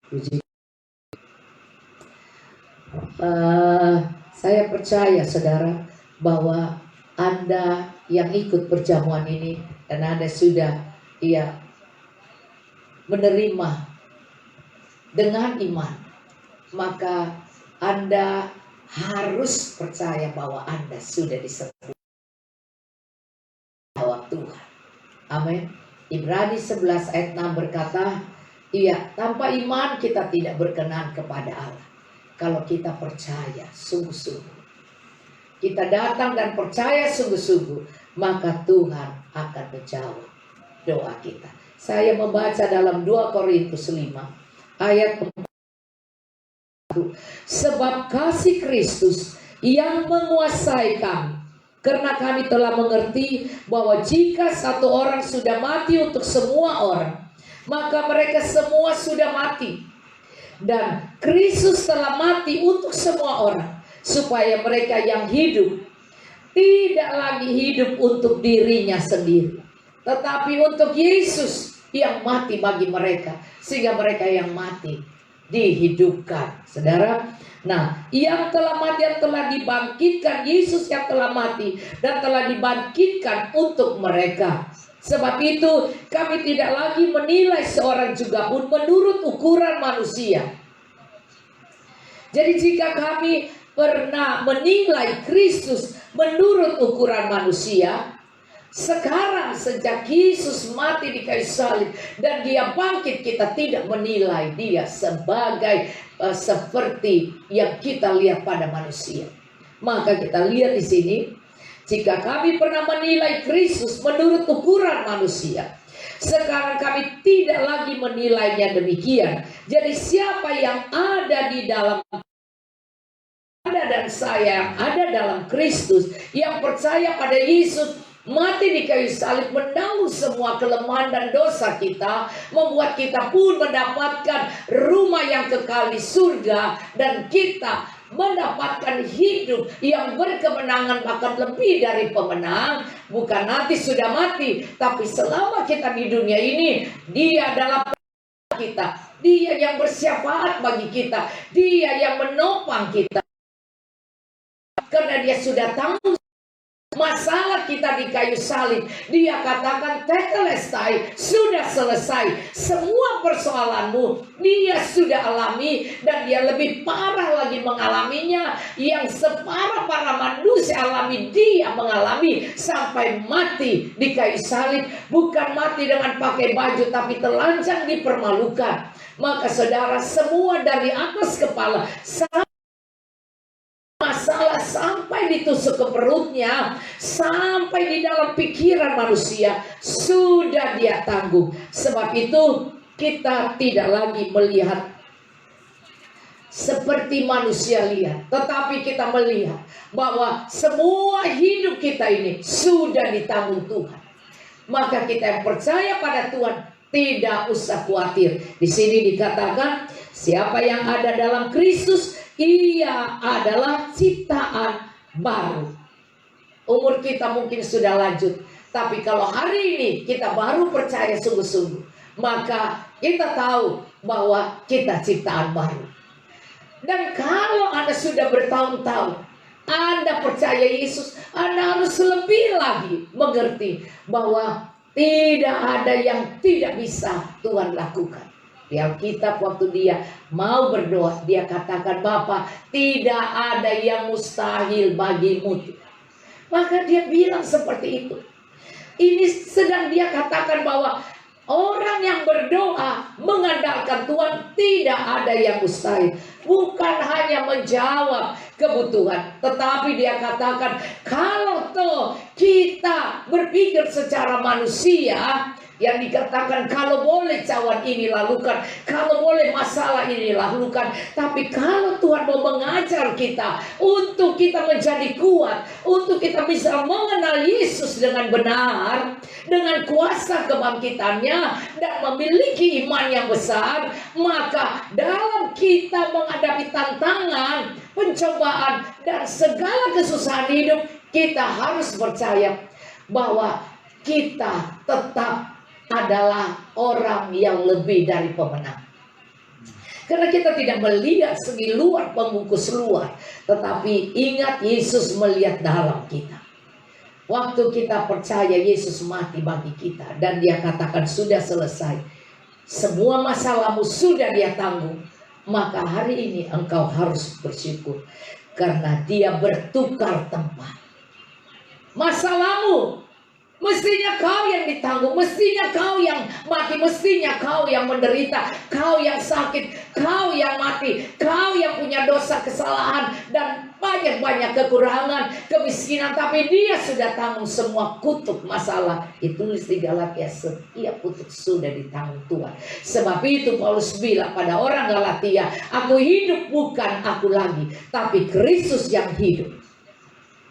Puji. Saya percaya saudara bahwa Anda yang ikut perjamuan ini dan Anda sudah menerima dengan iman, maka Anda harus percaya bahwa Anda sudah disebut Tuhan. Amin. Ibrani 11 ayat 6 berkata, tanpa iman kita tidak berkenan kepada Allah. Kalau kita percaya sungguh-sungguh, kita datang dan percaya sungguh-sungguh, maka Tuhan akan menjawab doa kita. Saya membaca dalam 2 Korintus 5 ayat 4. Sebab kasih Kristus yang menguasai kami, karena kami telah mengerti bahwa jika satu orang sudah mati untuk semua orang, maka mereka semua sudah mati. Dan Kristus telah mati untuk semua orang, supaya mereka yang hidup tidak lagi hidup untuk dirinya sendiri, tetapi untuk Yesus yang mati bagi mereka, sehingga mereka yang mati dihidupkan. Saudara, yang telah mati, yang telah dibangkitkan, Yesus yang telah mati dan telah dibangkitkan untuk mereka. Sebab itu kami tidak lagi menilai seorang juga pun menurut ukuran manusia. Jadi jika kami pernah menilai Kristus menurut ukuran manusia, sekarang sejak Yesus mati di kayu salib dan dia bangkit, kita tidak menilai dia sebagai seperti yang kita lihat pada manusia. Maka kita lihat di sini, jika kami pernah menilai Kristus menurut ukuran manusia, sekarang kami tidak lagi menilainya demikian. Jadi siapa yang ada di dalam Anda dan saya, yang ada dalam Kristus, yang percaya pada Yesus mati di kayu salib, menanggung semua kelemahan dan dosa kita, membuat kita pun mendapatkan rumah yang kekal di surga, dan kita mendapatkan hidup yang berkemenangan, bahkan lebih dari pemenang. Bukan nanti sudah mati, tapi selama kita di dunia ini, dia adalah kita, dia yang bersyafaat bagi kita, dia yang menopang kita, karena dia sudah tanggung masalah kita di kayu salib. Dia katakan tetelestai, sudah selesai. Semua persoalanmu dia sudah alami, dan dia lebih parah lagi mengalaminya. Yang separah-parah manusia alami, dia mengalami sampai mati di kayu salib. Bukan mati dengan pakai baju, tapi telanjang dipermalukan. Maka saudara, semua dari atas kepala masalah sampai ditusuk ke perutnya, sampai di dalam pikiran manusia, sudah dia tanggung. Sebab itu kita tidak lagi melihat seperti manusia lihat, tetapi kita melihat bahwa semua hidup kita ini sudah ditanggung Tuhan. Maka kita yang percaya pada Tuhan tidak usah khawatir. Di sini dikatakan, siapa yang ada dalam Kristus, ia adalah ciptaan baru. Umur kita mungkin sudah lanjut, tapi kalau hari ini kita baru percaya sungguh-sungguh, maka kita tahu bahwa kita ciptaan baru. Dan kalau Anda sudah bertahun-tahun Anda percaya Yesus, Anda harus lebih lagi mengerti bahwa tidak ada yang tidak bisa Tuhan lakukan. Di Alkitab waktu dia mau berdoa, dia katakan, Bapa, tidak ada yang mustahil bagimu. Maka dia bilang seperti itu. Ini sedang dia katakan bahwa orang yang berdoa mengandalkan Tuhan, tidak ada yang mustahil. Bukan hanya menjawab kebutuhan, tetapi dia katakan, kalau toh kita berpikir secara manusia, yang dikatakan kalau boleh cawan ini lakukan, kalau boleh masalah ini lakukan. Tapi kalau Tuhan mau mengajar kita untuk kita menjadi kuat, untuk kita bisa mengenal Yesus dengan benar, dengan kuasa kebangkitannya, dan memiliki iman yang besar, maka dalam kita menghadapi tantangan, pencobaan, dan segala kesusahan hidup, kita harus percaya bahwa kita tetap adalah orang yang lebih dari pemenang. Karena kita tidak melihat segi luar, pembungkus luar, tetapi ingat Yesus melihat dalam kita. Waktu kita percaya Yesus mati bagi kita dan Dia katakan sudah selesai, semua masalahmu sudah Dia tanggung, maka hari ini engkau harus bersyukur karena Dia bertukar tempat. Masalahmu mestinya kau yang ditanggung, mestinya kau yang mati, mestinya kau yang menderita, kau yang sakit, kau yang mati, kau yang punya dosa, kesalahan, dan banyak-banyak kekurangan, kemiskinan. Tapi Dia sudah tanggung semua kutuk masalah. Ditulis di Galatia, setiap kutuk sudah ditanggung Tuhan. Sebab itu Paulus bilang pada orang Galatia, aku hidup bukan aku lagi, tapi Kristus yang hidup.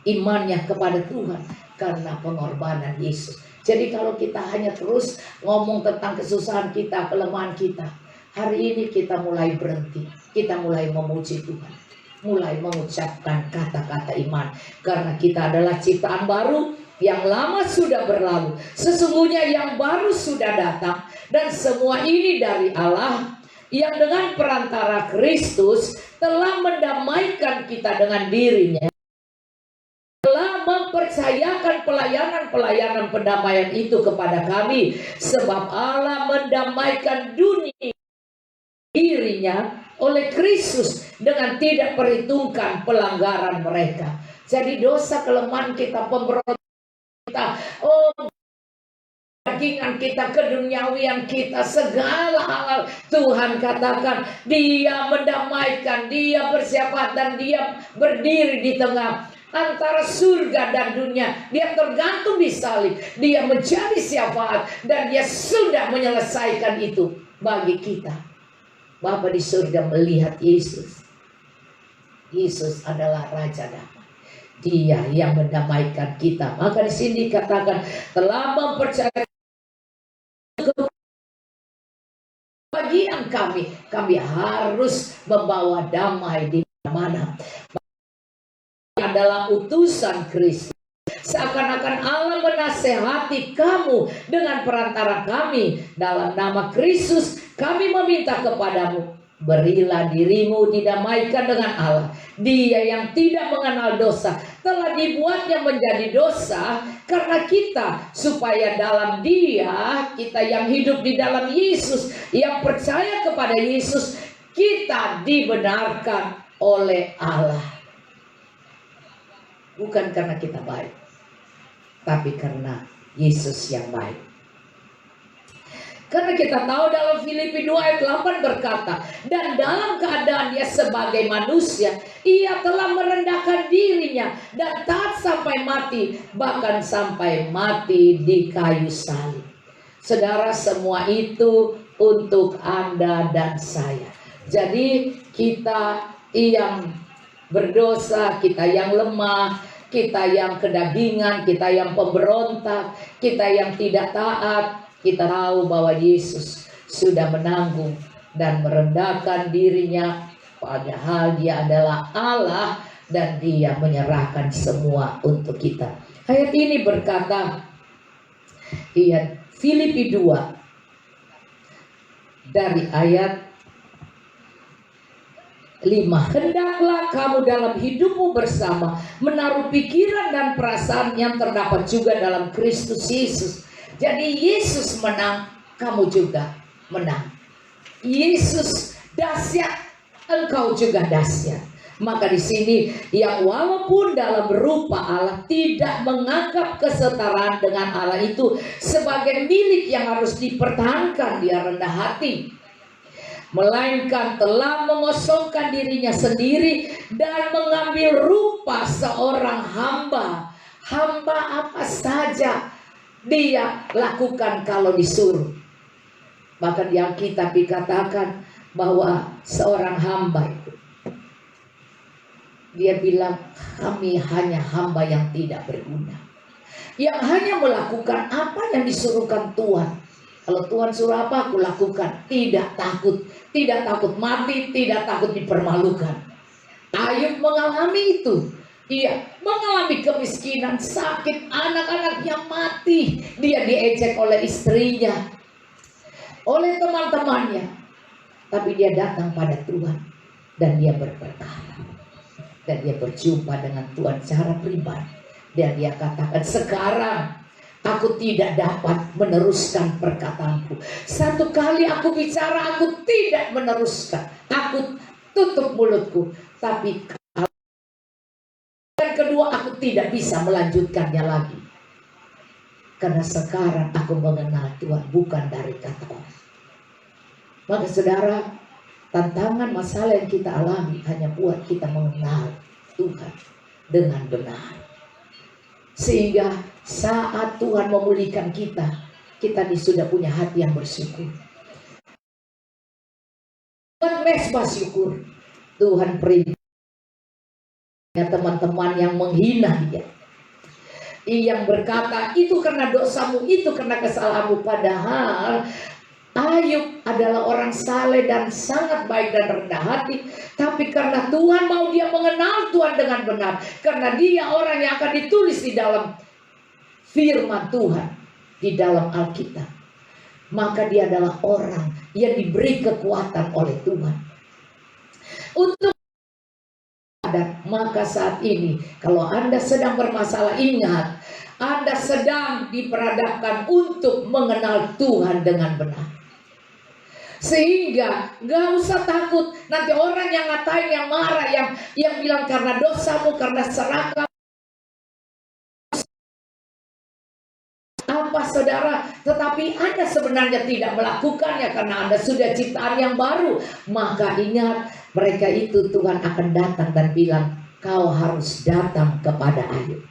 Imannya kepada Tuhan karena pengorbanan Yesus. Jadi kalau kita hanya terus ngomong tentang kesusahan kita, kelemahan kita, hari ini kita mulai berhenti. Kita mulai memuji Tuhan, mulai mengucapkan kata-kata iman, karena kita adalah ciptaan baru. Yang lama sudah berlalu, sesungguhnya yang baru sudah datang. Dan semua ini dari Allah, yang dengan perantara Kristus telah mendamaikan kita dengan dirinya, telah mempercayakan pelayanan pendamaian itu kepada kami. Sebab Allah mendamaikan dunia dirinya oleh Kristus dengan tidak perhitungkan pelanggaran mereka. Jadi dosa, kelemahan kita, pemberontakan kita, kedagingan kita, keduniawian kita, segala hal, Tuhan katakan Dia mendamaikan, Dia bersyafaat, dan Dia berdiri di tengah antara surga dan dunia. Dia tergantung di salib, Dia menjadi syafaat, dan Dia sudah menyelesaikan itu bagi kita. Bapa di surga melihat Yesus. Yesus adalah Raja damai. Dia yang mendamaikan kita. Maka di sini dikatakan telah mempercayakan bagian kami harus membawa damai di mana-mana. Adalah utusan Kristus. Seakan-akan Allah menasehati kamu dengan perantara kami. Dalam nama Kristus kami meminta kepadamu, berilah dirimu didamaikan dengan Allah. Dia yang tidak mengenal dosa telah dibuatnya menjadi dosa karena kita, supaya dalam Dia, kita yang hidup di dalam Yesus, yang percaya kepada Yesus, kita dibenarkan oleh Allah. Bukan karena kita baik, tapi karena Yesus yang baik. Karena kita tahu dalam Filipi 2 ayat 8 berkata, dan dalam keadaan Dia sebagai manusia, Ia telah merendahkan dirinya dan taat sampai mati, bahkan sampai mati di kayu salib. Saudara, semua itu untuk Anda dan saya. Jadi kita yang berdosa, kita yang lemah, kita yang kedagingan, kita yang pemberontak, kita yang tidak taat, kita tahu bahwa Yesus sudah menanggung dan merendahkan dirinya, padahal Dia adalah Allah dan Dia menyerahkan semua untuk kita. Ayat ini berkata, Filipi 2 dari ayat 5, hendaklah kamu dalam hidupmu bersama menaruh pikiran dan perasaan yang terdapat juga dalam Kristus Yesus. Jadi Yesus menang, kamu juga menang. Yesus dahsyat, engkau juga dahsyat. Maka di sini yang walaupun dalam rupa Allah tidak menganggap kesetaraan dengan Allah itu sebagai milik yang harus dipertahankan, Dia rendah hati, melainkan telah mengosongkan dirinya sendiri dan mengambil rupa seorang hamba. Hamba apa saja Dia lakukan kalau disuruh. Bahkan di Alkitab dikatakan bahwa seorang hamba itu, Dia bilang, kami hanya hamba yang tidak berguna, yang hanya melakukan apa yang disuruhkan Tuhan. Kalau Tuhan suruh apa, aku lakukan. Tidak takut mati, tidak takut dipermalukan. Ayub mengalami itu. Dia mengalami kemiskinan, sakit, anak-anaknya mati. Dia diejek oleh istrinya, oleh teman-temannya. tapi dia datang pada Tuhan dan dia berperkara. Dan dia berjumpa dengan Tuhan secara pribadi. Dan dia katakan, sekarang aku tidak dapat meneruskan perkataanku. Satu kali aku bicara, aku tidak meneruskan. Aku tutup mulutku. Tapi yang kedua, aku tidak bisa melanjutkannya lagi. Karena sekarang aku mengenal Tuhan bukan dari kata orang. Maka saudara, tantangan masalah yang kita alami hanya buat kita mengenal Tuhan dengan benar. Sehingga saat Tuhan memulihkan kita, kita sudah punya hati yang bersyukur. Tuhan mesbah syukur. Tuhan peringatkan teman-teman yang menghina dia, yang berkata itu karena dosamu, itu karena kesalahanmu. Padahal Ayub adalah orang saleh dan sangat baik dan rendah hati. Tapi karena Tuhan mau dia mengenal Tuhan dengan benar, karena dia orang yang akan ditulis di dalam firman Tuhan, di dalam Alkitab, maka dia adalah orang yang diberi kekuatan oleh Tuhan untuk. Dan maka saat ini kalau Anda sedang bermasalah, ingat, Anda sedang diperhadapkan untuk mengenal Tuhan dengan benar. Sehingga gak usah takut nanti orang yang ngatain, yang marah, yang bilang karena dosamu, karena serakah apa saudara. Tetapi Anda sebenarnya tidak melakukannya karena Anda sudah ciptaan yang baru. Maka ingat, mereka itu Tuhan akan datang dan bilang, kau harus datang kepada Ayub.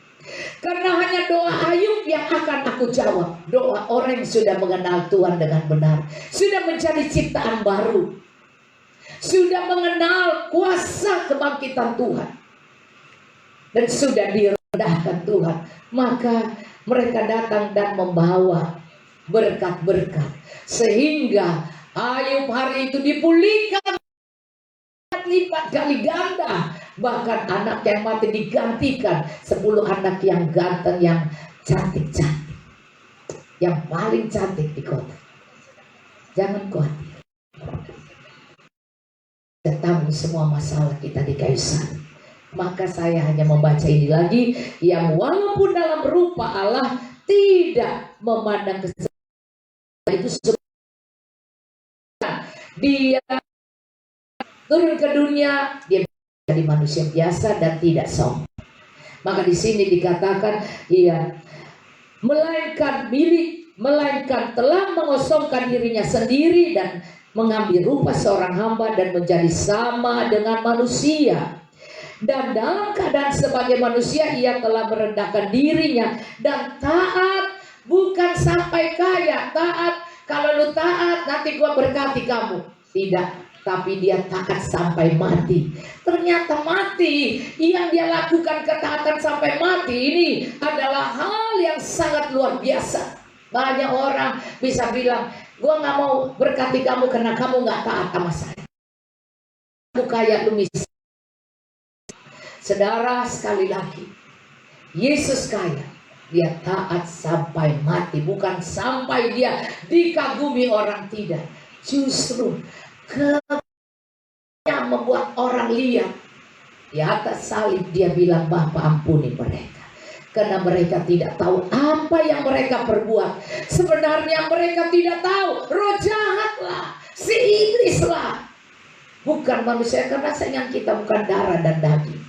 Karena hanya doa Ayub yang akan aku jawab. Doa orang yang sudah mengenal Tuhan dengan benar, sudah menjadi ciptaan baru, sudah mengenal kuasa kebangkitan Tuhan, dan sudah direndahkan Tuhan. Maka mereka datang dan membawa berkat-berkat, sehingga Ayub hari itu dipulihkan lipat kali ganda. Bahkan anak yang mati digantikan 10 anak yang ganteng, yang cantik-cantik, yang paling cantik di kota. Jangan khawatir, kita tanggung semua masalah kita di kayu salib. Maka saya hanya membaca ini lagi, yang walaupun dalam rupa Allah tidak memandang kesalahan itu, dia turun ke dunia, dia jadi manusia biasa dan tidak sombong. Maka di sini dikatakan, melainkan telah mengosongkan dirinya sendiri dan mengambil rupa seorang hamba dan menjadi sama dengan manusia. Dan dalam keadaan sebagai manusia ia telah merendahkan dirinya dan taat, bukan sampai kaya. Taat, kalau lu taat nanti gua berkati kamu. Tidak. Tapi dia taat sampai mati. Ternyata mati yang dia lakukan, ketaatan sampai mati ini adalah hal yang sangat luar biasa. Banyak orang bisa bilang, gue gak mau berkati kamu karena kamu gak taat sama saya. Aku kayak lu misal. Saudara, sekali lagi, Yesus kaya. Dia taat sampai mati. Bukan sampai dia dikagumi orang, tidak. Justru yang membuat orang lihat. Di atas salib dia bilang, Bapa ampuni mereka, karena mereka tidak tahu apa yang mereka perbuat. Sebenarnya mereka tidak tahu, roh jahatlah, si iblis lah, bukan manusia. Karena saingan kita bukan darah dan daging,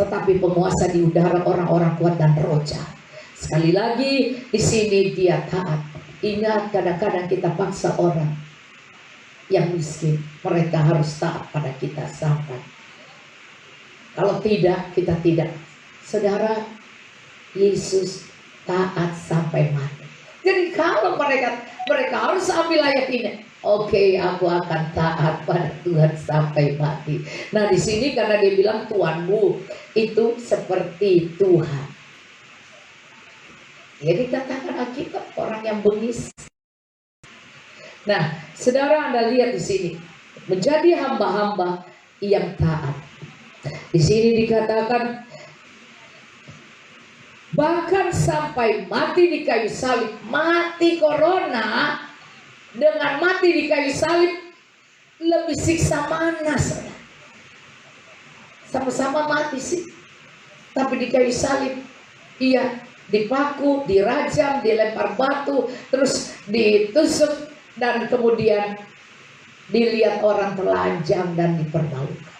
tetapi penguasa di udara, orang-orang kuat dan roh jahat. Sekali lagi di sini dia taat. Ingat, kadang-kadang kita paksa orang yang miskin, mereka harus taat pada kita sampai. Kalau tidak, kita tidak. Saudara, Yesus taat sampai mati. Jadi kalau mereka harus ambil ayat ini, oke, aku akan taat pada Tuhan sampai mati. Nah di sini karena dia bilang Tuhanmu itu seperti Tuhan. Jadi katakan Alkitab orang yang bengis. Nah, saudara, Anda lihat di sini, menjadi hamba-hamba yang taat. Di sini dikatakan bahkan sampai mati di kayu salib, mati corona dengan mati di kayu salib Lebih siksa mana, saudara? Sama-sama mati sih, tapi di kayu salib, iya, dipaku, dirajam, dilempar batu, terus ditusuk, dan kemudian dilihat orang telanjang dan dipermalukan.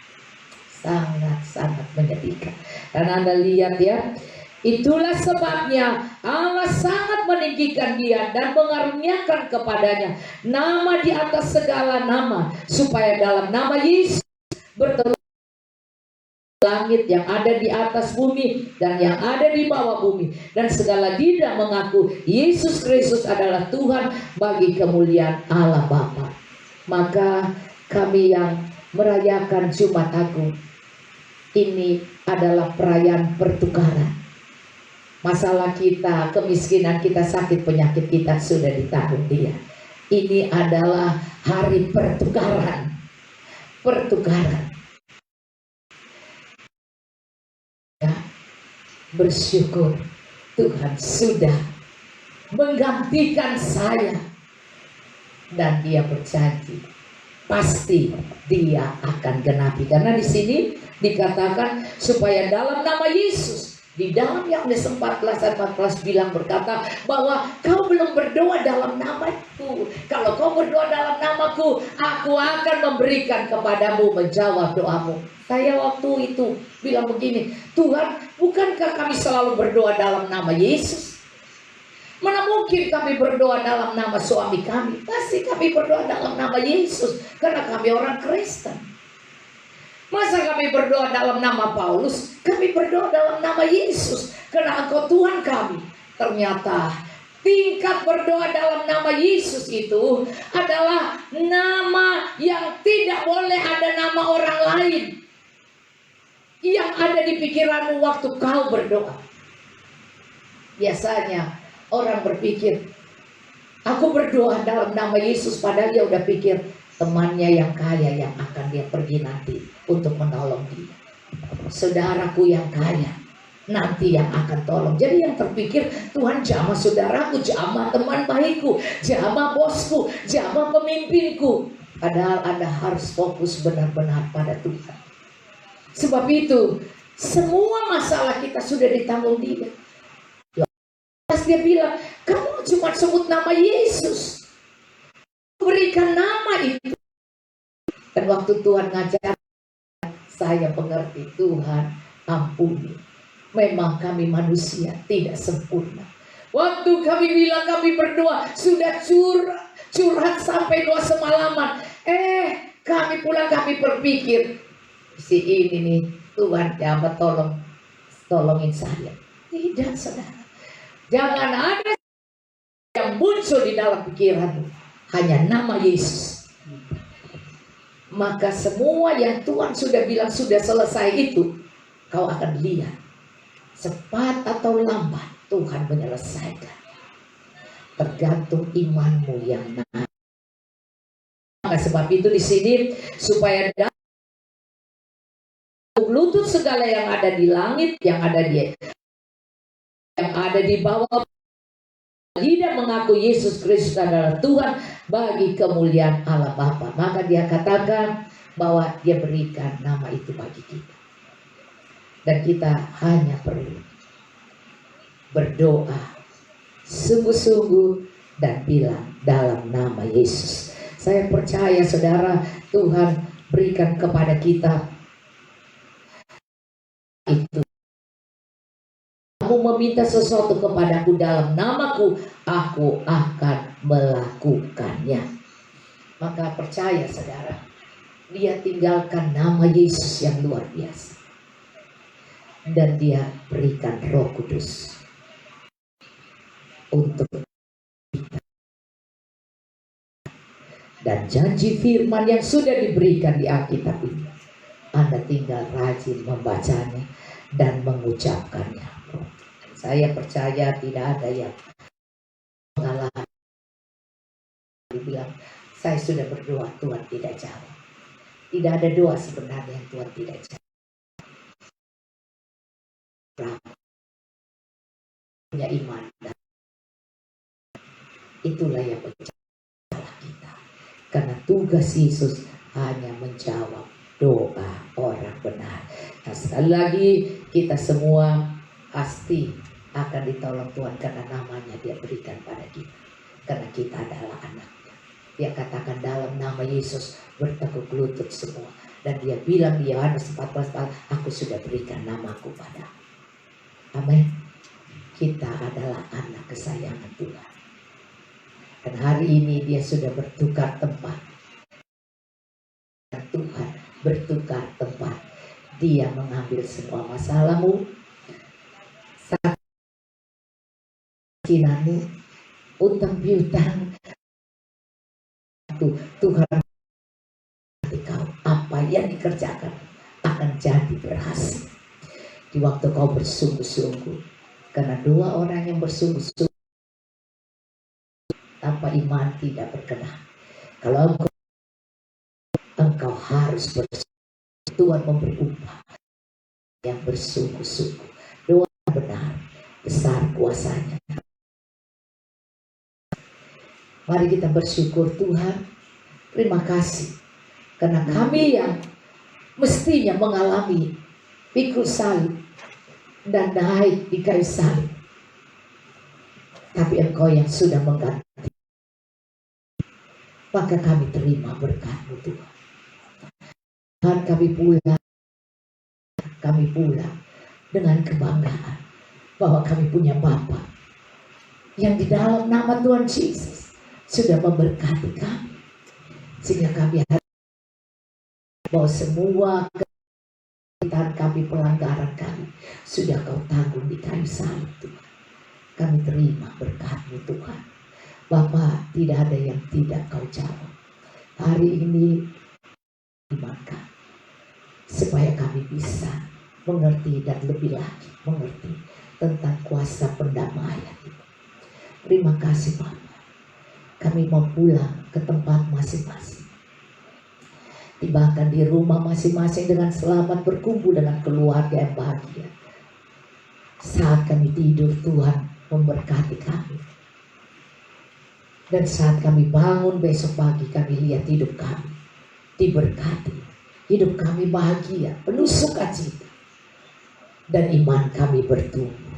Sangat-sangat menyedihkan. Dan Anda lihat ya, itulah sebabnya Allah sangat meninggikan dia dan mengaruniakan kepadanya nama di atas segala nama, supaya dalam nama Yesus bertelur langit yang ada di atas bumi dan yang ada di bawah bumi, dan segala lidah mengaku Yesus Kristus adalah Tuhan bagi kemuliaan Allah Bapa. Maka kami yang merayakan Jumat Agung ini adalah perayaan pertukaran. Masalah kita, kemiskinan kita, sakit penyakit kita sudah ditanggung Dia. Ini adalah hari pertukaran. Pertukaran. Bersyukur Tuhan sudah menggantikan saya, dan Dia berjanji pasti Dia akan genapi. Karena di sini dikatakan supaya dalam nama Yesus, di dalam Yohanes 14 bilang berkata bahwa kau belum berdoa dalam namaku. Kalau kau berdoa dalam namaku, aku akan memberikan kepadamu, menjawab doamu. Saya waktu itu bilang begini, Tuhan, bukankah kami selalu berdoa dalam nama Yesus? Mana mungkin kami berdoa dalam nama suami kami? Pasti kami berdoa dalam nama Yesus, karena kami orang Kristen. Masa kami berdoa dalam nama Paulus? Kami berdoa dalam nama Yesus, karena Engkau Tuhan kami. Ternyata tingkat berdoa dalam nama Yesus itu adalah nama yang tidak boleh ada nama orang lain yang ada di pikiranmu waktu kau berdoa. Biasanya orang berpikir, aku berdoa dalam nama Yesus, padahal dia udah pikir temannya yang kaya yang akan dia pergi nanti untuk menolong dia. Saudaraku yang kaya nanti yang akan tolong. Jadi yang terpikir, Tuhan jamah saudaraku, jamah teman baikku, jamah bosku, jamah pemimpinku. Padahal Anda harus fokus benar-benar pada Tuhan. Sebab itu semua masalah kita sudah ditanggung Dia. Dia bilang, kamu cuma sebut nama Yesus, berikan nama itu. Dan waktu Tuhan ngajar, saya mengerti, Tuhan ampuni, memang kami manusia tidak sempurna. Waktu kami bilang kami berdoa, sudah curhat sampai doa semalaman. Kami pulang, kami berpikir, si ini nih, Tuhan ya tolongin saya. Tidak, saudara. Jangan ada yang muncul di dalam pikiranmu, hanya nama Yesus. Maka semua yang Tuhan sudah bilang sudah selesai itu, kau akan lihat cepat atau lambat Tuhan menyelesaikan. Tergantung imanmu yang naik. Maka sebab itu di sini supaya lutut segala yang ada di langit, yang ada di bawah, lidah mengaku Yesus Kristus adalah Tuhan bagi kemuliaan Allah Bapa. Maka Dia katakan bahwa Dia berikan nama itu bagi kita. Dan kita hanya perlu berdoa sungguh-sungguh dan bilang dalam nama Yesus. Saya percaya saudara, Tuhan berikan kepada kita itu. Kamu meminta sesuatu kepadaku dalam namaku, aku akan melakukannya. Maka percaya saudara, Dia tinggalkan nama Yesus yang luar biasa, dan Dia berikan Roh Kudus untuk kita. Dan janji firman yang sudah diberikan di Alkitab ini, Anda tinggal rajin membacanya dan mengucapkannya. Saya percaya tidak ada yang pengalaman dibilang, saya sudah berdoa Tuhan tidak jawab. Tidak ada doa sebenarnya yang Tuhan tidak jawab. Punya iman, itulah yang menjadi salah kita. Karena tugas Yesus hanya menjawab doa orang benar. Nah, sekali lagi kita semua pasti akan ditolong Tuhan karena namanya Dia berikan pada kita. Karena kita adalah anaknya. Dia katakan dalam nama Yesus bertekuk lutut semua. Dan Dia bilang di Yohanes 14, aku sudah berikan namaku padamu. Amin. Kita adalah anak kesayangan Tuhan. Dan hari ini Dia sudah bertukar tempat. Dan Tuhan bertukar tempat. Dia mengambil semua masalahmu, sakinanmu, utang piutang. Tuhan kau apa yang dikerjakan akan jadi berhasil. Di waktu kau bersungguh-sungguh. Karena dua orang yang bersungguh-sungguh tanpa iman tidak berkenan. Kalau engkau harus bersungguh, Tuhan memberi upah yang bersungguh-sungguh. Doa benar, besar kuasanya. Mari kita bersyukur Tuhan. Terima kasih. Karena kami yang mestinya mengalami pikul salib dan naik di kayu salib, tapi Engkau yang sudah mengganti, maka kami terima berkat-Mu Tuhan. Tuhan, kami pula dengan kebanggaan bahwa kami punya Bapa yang di dalam nama Tuhan Yesus sudah memberkati kami, sehingga kami harus bahwa semua kesalahan kami, pelanggaran kami sudah Kau tanggung di kayu salib Tuhan. Kami terima berkat-Mu Tuhan. Bapa, tidak ada yang tidak Kau jawab. Hari ini dimakan supaya kami bisa mengerti dan lebih lagi mengerti tentang kuasa pendamaian itu. Terima kasih Bapa. Kami mau pulang ke tempat masing-masing. Bahkan di rumah masing-masing dengan selamat, berkumpul dengan keluarga yang bahagia. Saat kami tidur, Tuhan memberkati kami. Dan saat kami bangun besok pagi, kami lihat hidup kami diberkati. Hidup kami bahagia, penuh sukacita. Dan iman kami bertumbuh.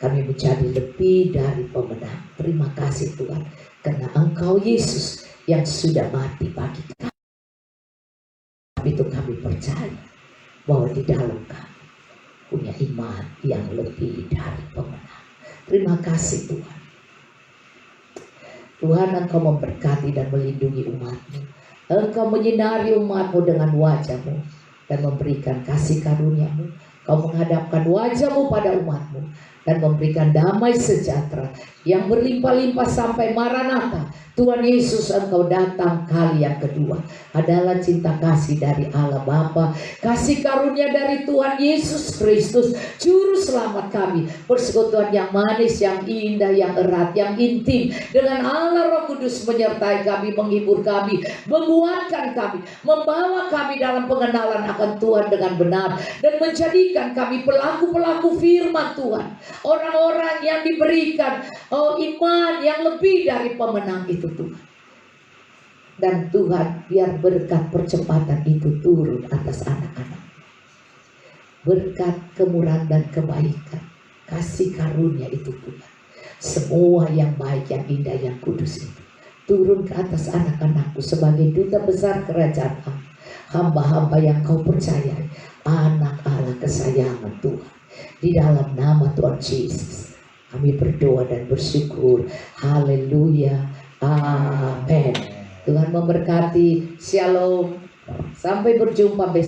Kami menjadi lebih dari pemenang. Terima kasih Tuhan, karena Engkau Yesus yang sudah mati bagi kami. Itu kami percaya bahwa di dalam kami punya iman yang lebih dari pemenang. Terima kasih Tuhan. Tuhan, Engkau memberkati dan melindungi umat-Mu. Engkau menyinari umat-Mu dengan wajah-Mu dan memberikan kasih karunia-Mu. Kau menghadapkan wajah-Mu pada umat-Mu dan memberikan damai sejahtera yang berlimpah-limpah sampai Maranatha. Tuhan Yesus, Engkau datang kali yang kedua adalah cinta kasih dari Allah Bapa, kasih karunia dari Tuhan Yesus Kristus, Juru Selamat kami, persekutuan yang manis, yang indah, yang erat, yang intim dengan Allah Roh Kudus menyertai kami, menghibur kami, menguatkan kami, membawa kami dalam pengenalan akan Tuhan dengan benar, dan menjadikan kami pelaku-pelaku firman Tuhan, orang-orang yang diberikan iman yang lebih dari pemenang itu Tuhan. Dan Tuhan, biar berkat percepatan itu turun atas anak-anak. Berkat kemurahan dan kebaikan, kasih karunia itu Tuhan, semua yang baik, yang indah, yang kudus itu turun ke atas anak-anakku sebagai duta besar kerajaan Allah, hamba-hamba yang Kau percayai, anak Allah kesayangan Tuhan. Di dalam nama Tuhan Yesus kami berdoa dan bersyukur. Haleluya. Amin. Tuhan memberkati. Shalom. Sampai berjumpa besok.